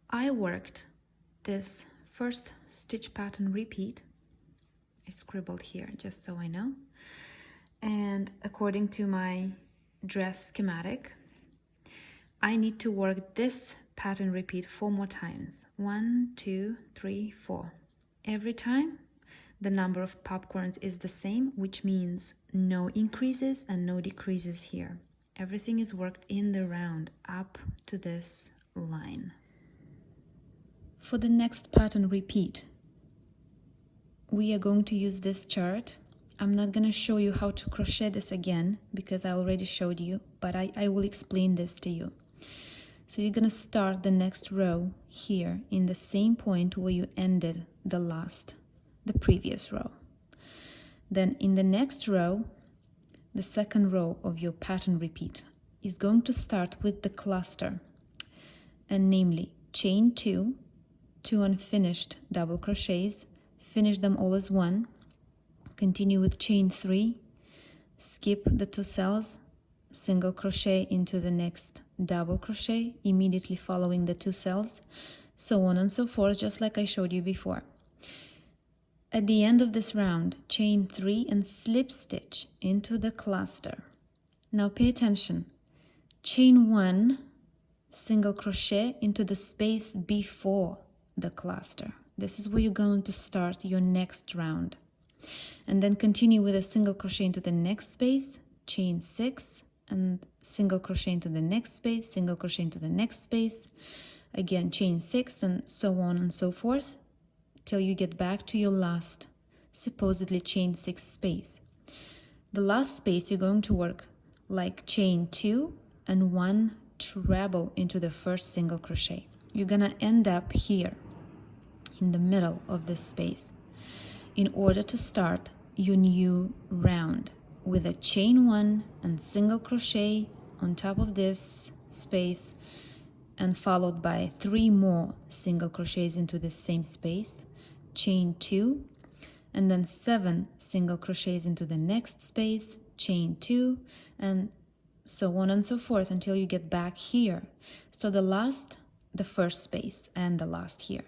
I worked this first stitch pattern repeat. I scribbled here just so I know. And according to my dress schematic, I need to work this pattern repeat 4 more times. 1, 2, 3, 4. Every time the number of popcorns is the same, which means no increases and no decreases here. Everything is worked in the round up to this line. For the next pattern repeat, we are going to use this chart. I'm not going to show you how to crochet this again because I already showed you, but I will explain this to you. So you're going to start the next row here in the same point where you ended the previous row. Then in the next row, the second row of your pattern repeat is going to start with the cluster, and namely chain 2, 2 unfinished double crochets, finish them all as one, continue with chain 3, skip the 2 cells, single crochet into the next double crochet immediately following the 2 cells, so on and so forth, just like I showed you before. At the end of this round, chain 3 and slip stitch into the cluster. Now pay attention. Chain 1, single crochet into the space before the cluster. This is where you're going to start your next round. And then continue with a single crochet into the next space, chain 6, and single crochet into the next space, single crochet into the next space, again chain 6, and so on and so forth till you get back to your last supposedly chain 6 space. The last space you're going to work like chain 2 and 1 treble into the first single crochet. You're gonna end up here in the middle of this space in order to start your new round with a chain 1 and single crochet on top of this space, and followed by 3 more single crochets into the same space, chain 2, and then 7 single crochets into the next space, chain 2, and so on and so forth until you get back here. So the first space and the last here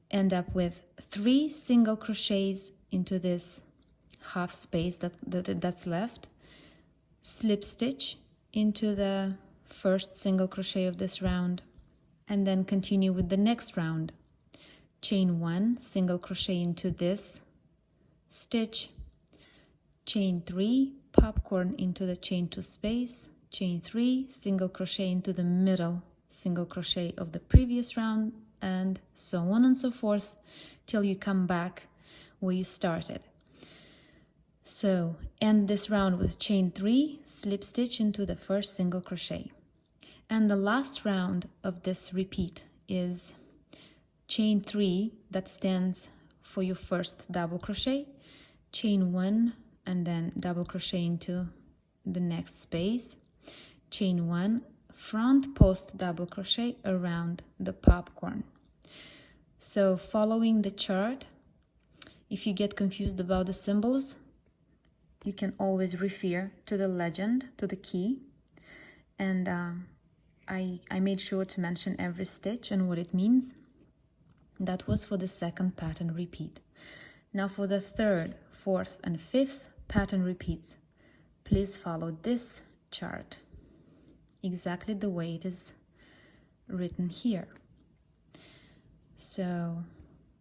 end up with 3 single crochets into this half space that's left, slip stitch into the first single crochet of this round, and then continue with the next round. Chain 1, single crochet into this stitch, chain 3, popcorn into the chain 2 space, chain 3, single crochet into the middle single crochet of the previous round, and so on and so forth till you come back where you started. So end this round with chain 3, slip stitch into the first single crochet. And the last round of this repeat is chain 3, that stands for your first double crochet, chain 1, and then double crochet into the next space, chain 1, front post double crochet around the popcorn. So following the chart, if you get confused about the symbols, you can always refer to the legend, to the key, and I made sure to mention every stitch and what it means. That was for the second pattern repeat. Now for the third, fourth, and fifth pattern repeats, please follow this chart exactly the way it is written here. So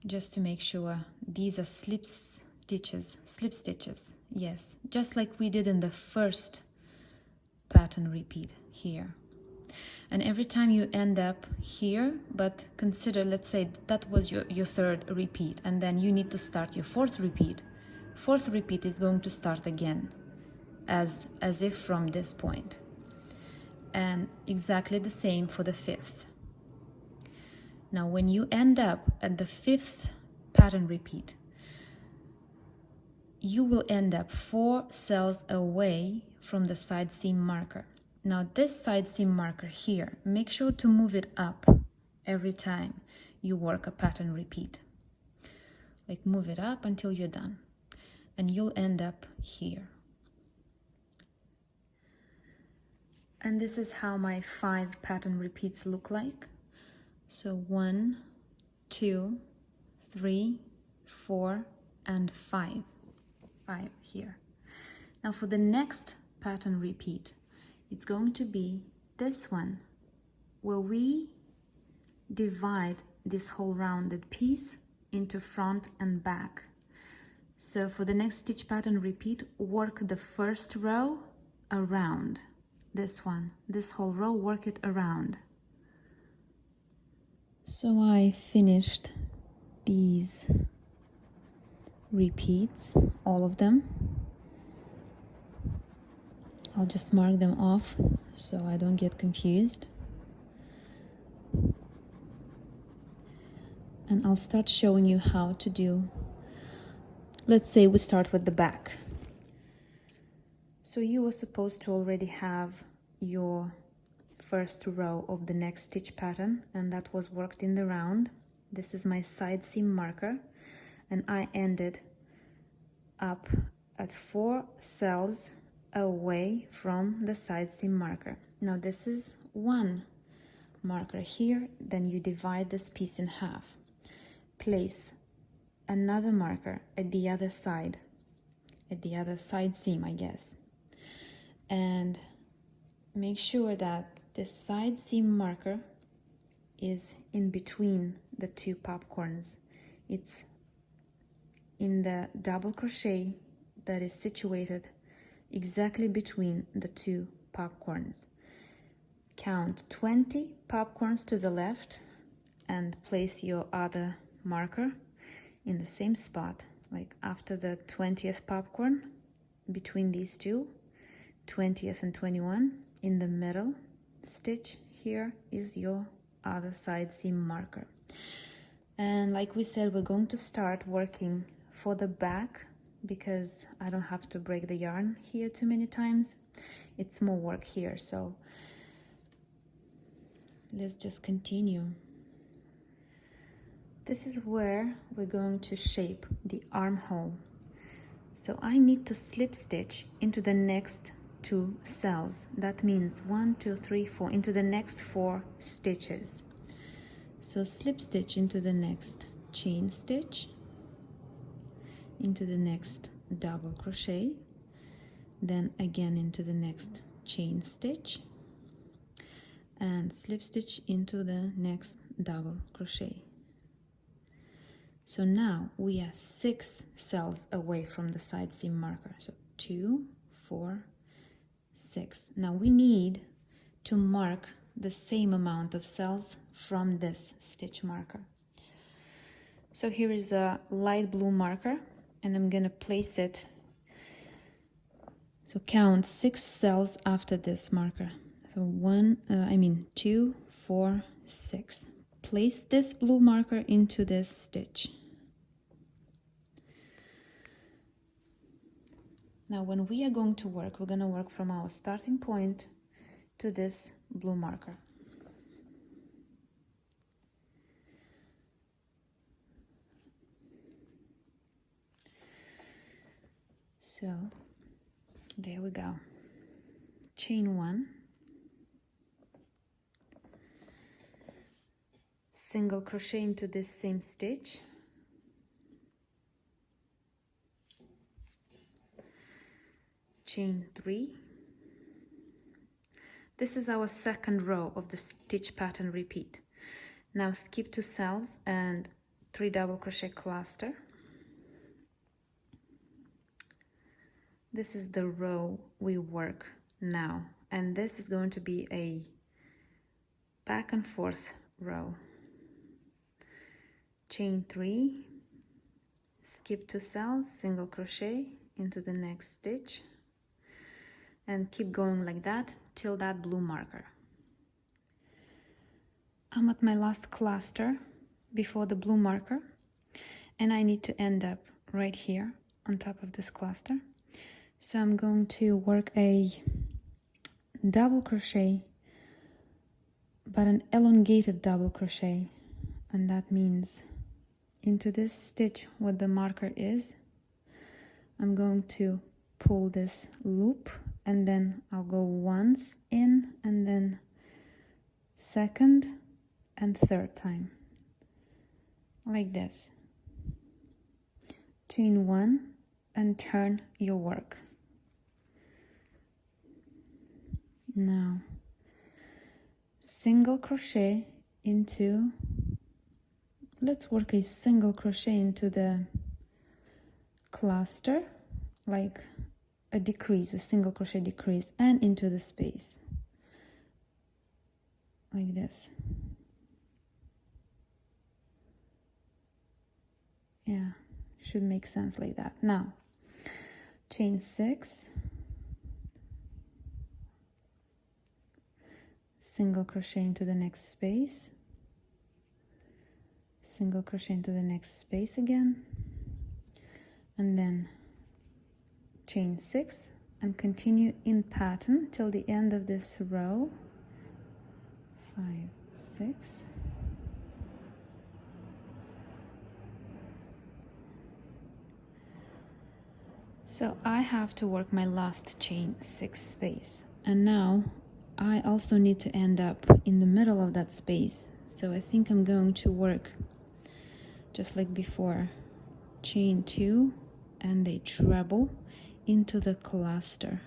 just to make sure, these are slip stitches, yes, just like we did in the first pattern repeat here. And every time you end up here, but consider, let's say that was your third repeat, and then you need to start your fourth repeat. Fourth repeat is going to start again as if from this point, and exactly the same for the fifth. Now when you end up at the fifth pattern repeat, you will end up 4 cells away from the side seam marker. Now this side seam marker here, make sure to move it up every time you work a pattern repeat. Like move it up until you're done, and you'll end up here. And this is how my 5 pattern repeats look like. So 1, 2, 3, 4, and 5. 5 here. Now for the next pattern repeat, it's going to be this one, where we divide this whole rounded piece into front and back. So for the next stitch pattern repeat, work the first row around this one, this whole row, work it around. So I finished these repeats, all of them. I'll just mark them off so I don't get confused. And I'll start showing you how to do. Let's say we start with the back. So you were supposed to already have your first row of the next stitch pattern, and that was worked in the round. This is my side seam marker, and I ended up at 4 cells away from the side seam marker. Now this is one marker here, then you divide this piece in half. Place another marker at the other side seam, I guess, and make sure that this side seam marker is in between the two popcorns. It's in the double crochet that is situated exactly between the two popcorns. Count 20 popcorns to the left and place your other marker in the same spot, like after the 20th popcorn, between these two, 20th and 21, in the middle stitch here is your other side seam marker. And like we said, we're going to start working for the back because I don't have to break the yarn here too many times. It's more work here, so let's just continue. This is where we're going to shape the armhole. So I need to slip stitch into the next 2 cells. That means 1, 2, 3, 4, into the next 4 stitches. So slip stitch into the next chain stitch, into the next double crochet, then again into the next chain stitch, and slip stitch into the next double crochet. So now we are 6 cells away from the side seam marker. So 2, 4, 6. Now we need to mark the same amount of cells from this stitch marker. So here is a light blue marker, and I'm gonna place it. So count 6 cells after this marker. So 2, 4, 6. Place this blue marker into this stitch. Now when we are going to work, we're going to work from our starting point to this blue marker. So there we go. Chain 1, single crochet into this same stitch, chain 3. This is our second row of the stitch pattern repeat. Now skip 2 cells and 3 double crochet cluster. This is the row we work now, and this is going to be a back and forth row. Chain 3, skip 2 cells, single crochet into the next stitch, and keep going like that till that blue marker. I'm at my last cluster before the blue marker, and I need to end up right here on top of this cluster. So I'm going to work a double crochet, but an elongated double crochet, and that means into this stitch where the marker is, I'm going to pull this loop, and then I'll go once in, and then second and third time, like this. Chain 1 and turn your work. Now single crochet into, let's work a single crochet into the cluster, like a decrease, a single crochet decrease, and into the space, like this. Yeah, should make sense like that. Now chain 6, single crochet into the next space, single crochet into the next space again, and then chain 6 and continue in pattern till the end of this row. 5, 6, so I have to work my last chain 6 space, and now I also need to end up in the middle of that space. So I think I'm going to work just like before, chain 2 and a treble into the cluster,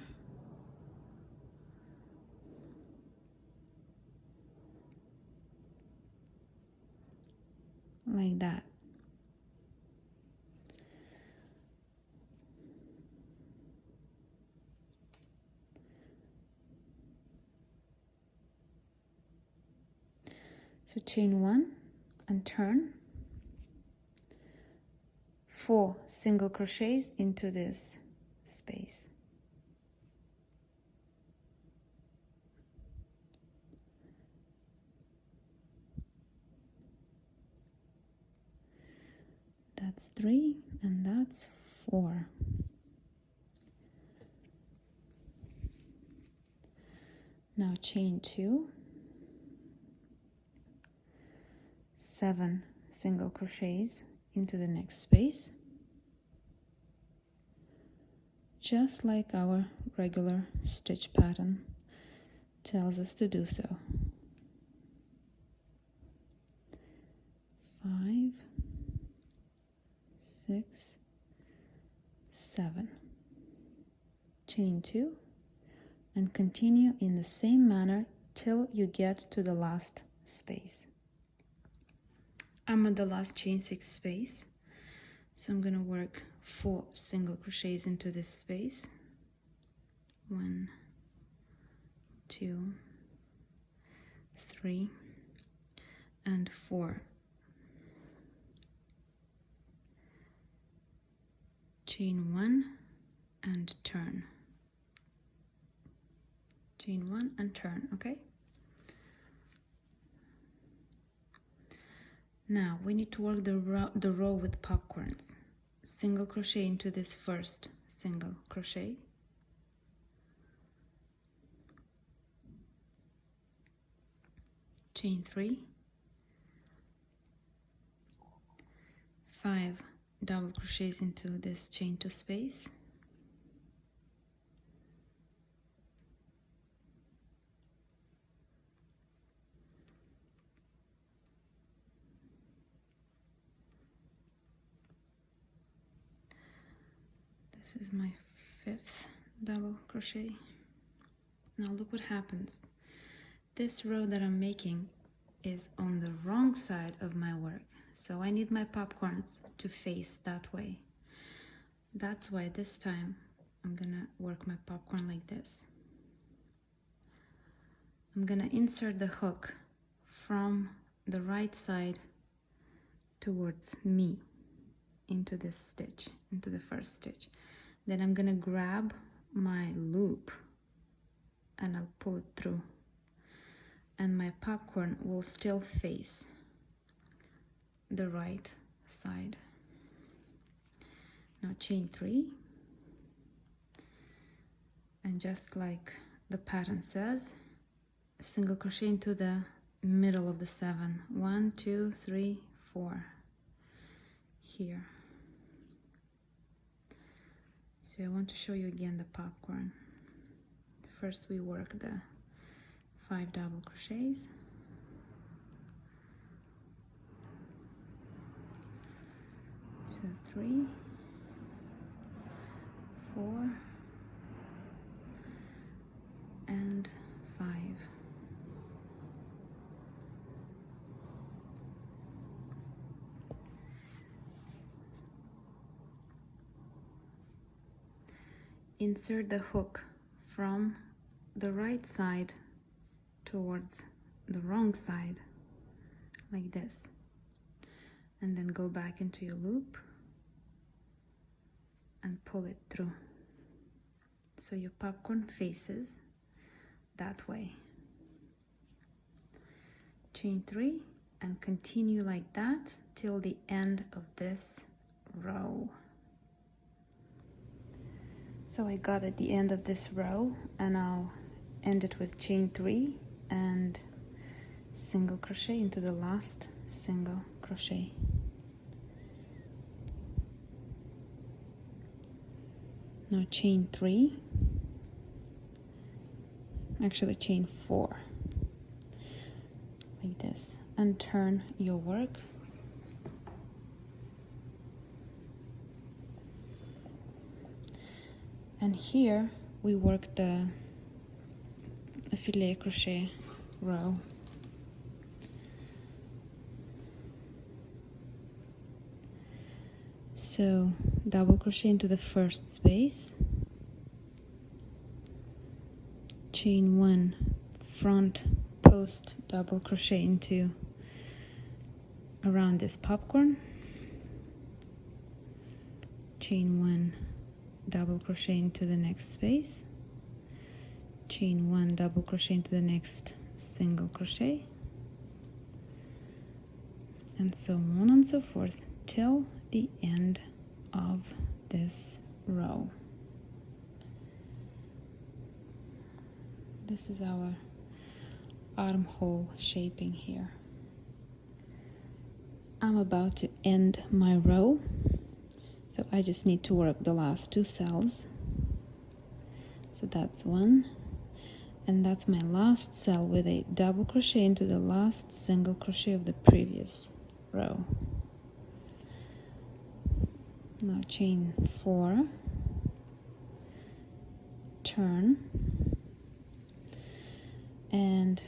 like that. So chain 1 and turn, 4 single crochets into this space, that's 3 and that's 4. Now chain 2, 7 single crochets into the next space, just like our regular stitch pattern tells us to do so. 5, 6, 7. Chain 2 and continue in the same manner till you get to the last space. I'm at the last chain 6 space, so I'm gonna work 4 single crochets into this space. 1, 2, 3, and 4. Chain 1 and turn. Chain 1 and turn, okay? Now we need to work the row with popcorns. Single crochet into this first single crochet, chain 3, 5 double crochets into this chain 2 space, this is my 5th double crochet. Now look what happens. This row that I'm making is on the wrong side of my work, so I need my popcorns to face that way. That's why this time I'm gonna work my popcorn like this. I'm gonna insert the hook from the right side towards me into this stitch, into the first stitch. Then I'm gonna grab my loop and I'll pull it through, and my popcorn will still face the right side. Now chain 3, and just like the pattern says, single crochet into the middle of the 7. 1, 2, 3, 4 here. So I want to show you again the popcorn. First we work the 5 double crochets, So 3, 4, and 5. Insert the hook from the right side towards the wrong side, like this, and then go back into your loop and pull it through. So your popcorn faces that way. Chain 3 and continue like that till the end of this row. So I got at the end of this row, and I'll end it with chain 3 and single crochet into the last single crochet. Now chain 3, actually chain 4, like this, and turn your work. And here we work the filet crochet row. So double crochet into the first space, chain 1, front post double crochet into around this popcorn, chain 1, double crochet into the next space, chain 1, double crochet into the next single crochet, and so on and so forth till the end of this row. This is our armhole shaping here. I'm about to end my row, so I just need to work the last 2 cells. So that's 1, and that's my last cell with a double crochet into the last single crochet of the previous row. Now chain 4, turn, and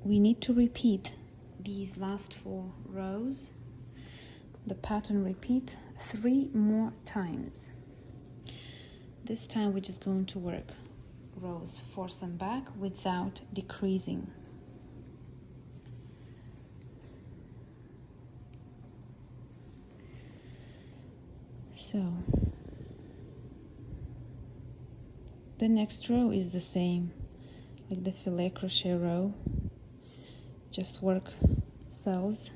we need to repeat these last 4 rows, the pattern repeat 3 more times. This time we're just going to work rows forth and back without decreasing. So the next row is the same, like the filet crochet row, just work cells.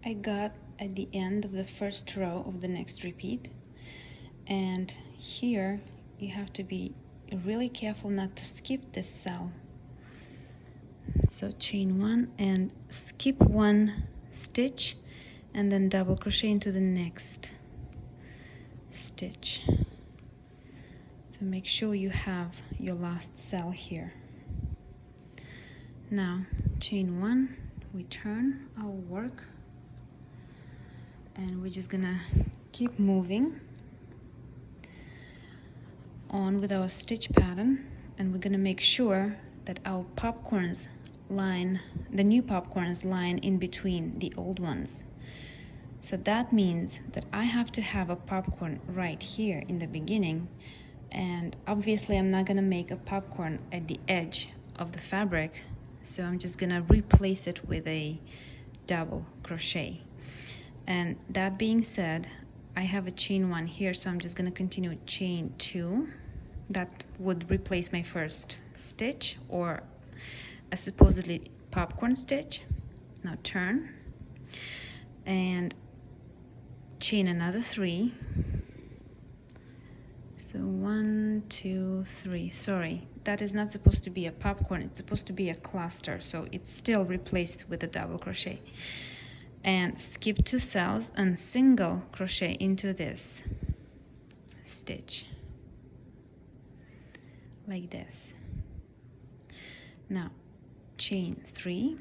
I got at the end of the first row of the next repeat, and here you have to be really careful not to skip this cell. So chain 1 and skip 1 stitch and then double crochet into the next stitch. So make sure you have your last cell here. Now chain 1, we turn our work, and we're just gonna keep moving on with our stitch pattern, and we're gonna make sure that our popcorns line, the new popcorns line in between the old ones. So that means that I have to have a popcorn right here in the beginning, and obviously I'm not gonna make a popcorn at the edge of the fabric, so I'm just gonna replace it with a double crochet. And that being said, I have a chain 1 here, so I'm just going to continue with chain 2. That would replace my first stitch, or a supposedly popcorn stitch. Now turn and chain another 3. So 1, 2, 3. Sorry, that is not supposed to be a popcorn, it's supposed to be a cluster, so it's still replaced with a double crochet. And skip 2 cells and single crochet into this stitch, like this. Now chain 3.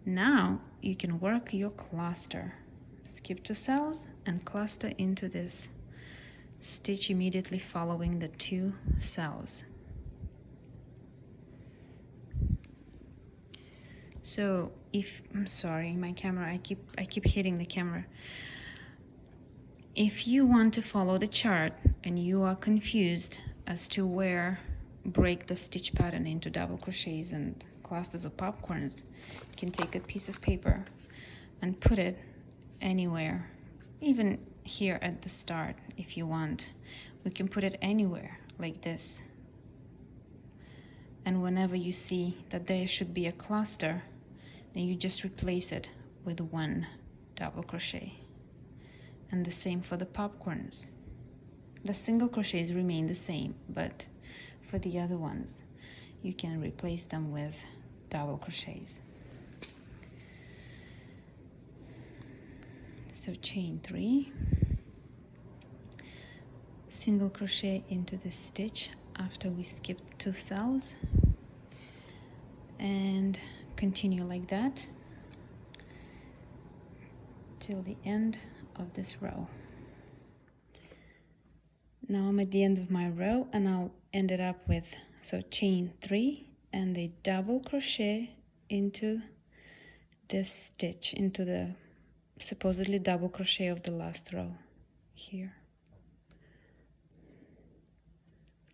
Now you can work your cluster. Skip 2 cells and cluster into this stitch immediately following the 2 cells. So I'm sorry, my camera, I keep hitting the camera. If you want to follow the chart and you are confused as to where break the stitch pattern into double crochets and clusters or popcorns, you can take a piece of paper and put it anywhere, even here at the start if you want. We can put it anywhere like this. And whenever you see that there should be a cluster, then you just replace it with 1 double crochet. And the same for the popcorns. The single crochets remain the same, but for the other ones, you can replace them with double crochets. So chain 3, single crochet into the stitch after we skip 2 cells, and continue like that till the end of this row. Now I'm at the end of my row and I'll end it up with, so chain 3 and a double crochet into this stitch, into the supposedly double crochet of the last row here,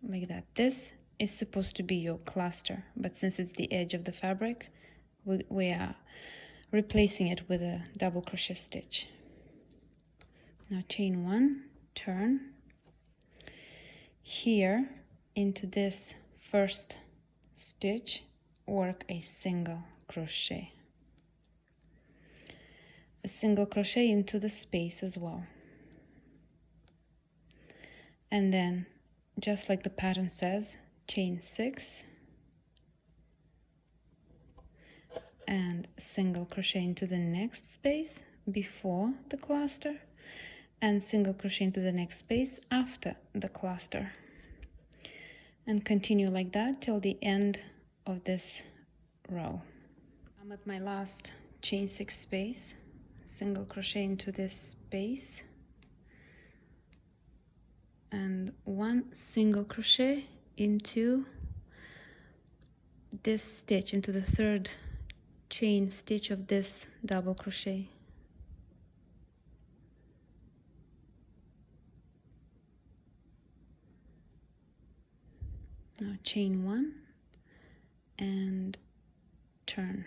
like that. This is supposed to be your cluster, but since it's the edge of the fabric, we are replacing it with a double crochet stitch. Now chain 1, turn here into this first stitch, work a single crochet, a single crochet into the space as well, and then just like the pattern says, chain 6 and single crochet into the next space before the cluster, and single crochet into the next space after the cluster, and continue like that till the end of this row. I'm at my last chain 6 space, single crochet into this space, and 1 single crochet into this stitch, into the 3rd chain stitch of this double crochet. Now chain 1 and turn,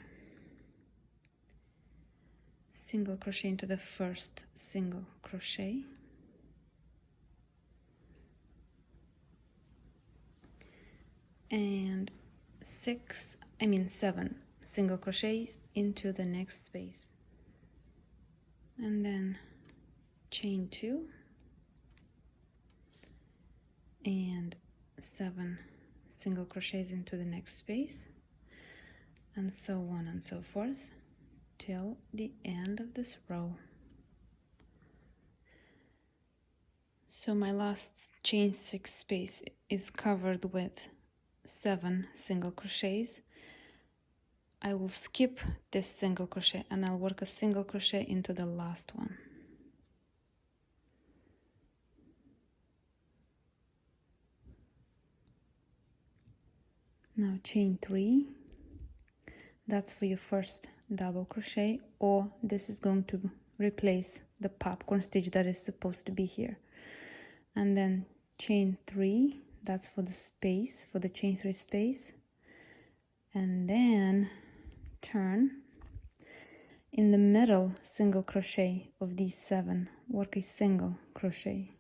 single crochet into the first single crochet, and 7 single crochets into the next space, and then chain 2 and 7 single crochets into the next space, and so on and so forth till the end of this row. So my last chain 6 space is covered with 7 single crochets. I will skip this single crochet and I'll work a single crochet into the last one. Now chain 3, that's for your first double crochet, or this is going to replace the popcorn stitch that is supposed to be here. And then chain 3, that's for the space, for the chain 3 space, and then turn in the middle single crochet of these 7, work a single crochet,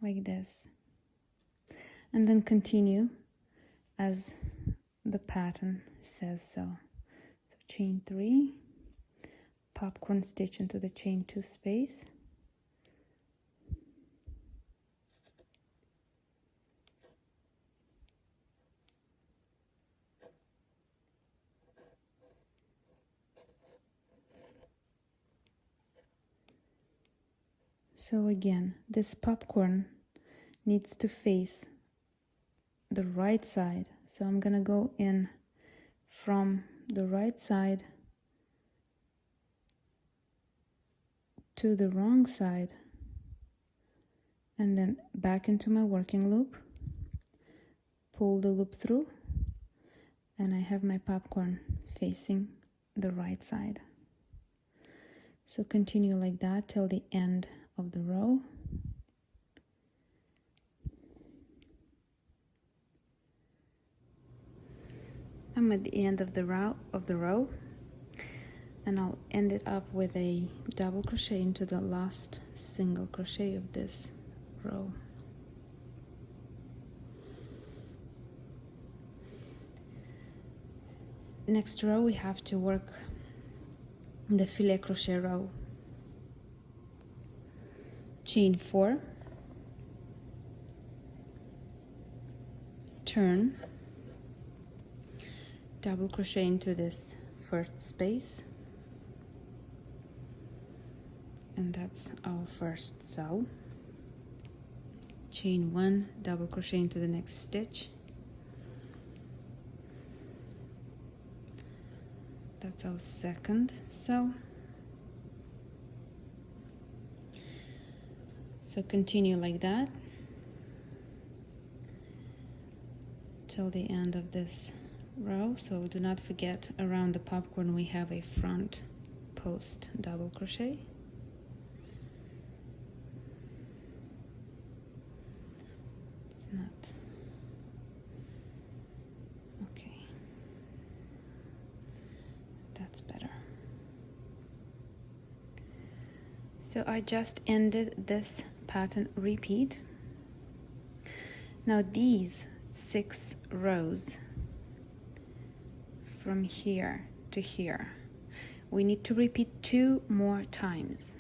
like this, and then continue as the pattern says so. So chain 3, popcorn stitch into the chain 2 space, so again this popcorn needs to face the right side. So I'm gonna go in from the right side to the wrong side and then back into my working loop, pull the loop through, and I have my popcorn facing the right side. So continue like that till the end of the row. I'm at the end of the row, and I'll end it up with a double crochet into the last single crochet of this row. Next row we have to work the filet crochet row. Chain 4, turn, double crochet into this first space, and that's our first cell. Chain 1, double crochet into the next stitch. That's our second cell. So continue like that till the end of this row. So do not forget, around the popcorn we have a front post double crochet. It's not okay. That's better. So I just ended this pattern repeat. Now these 6 rows from here to here, we need to repeat 2 more times.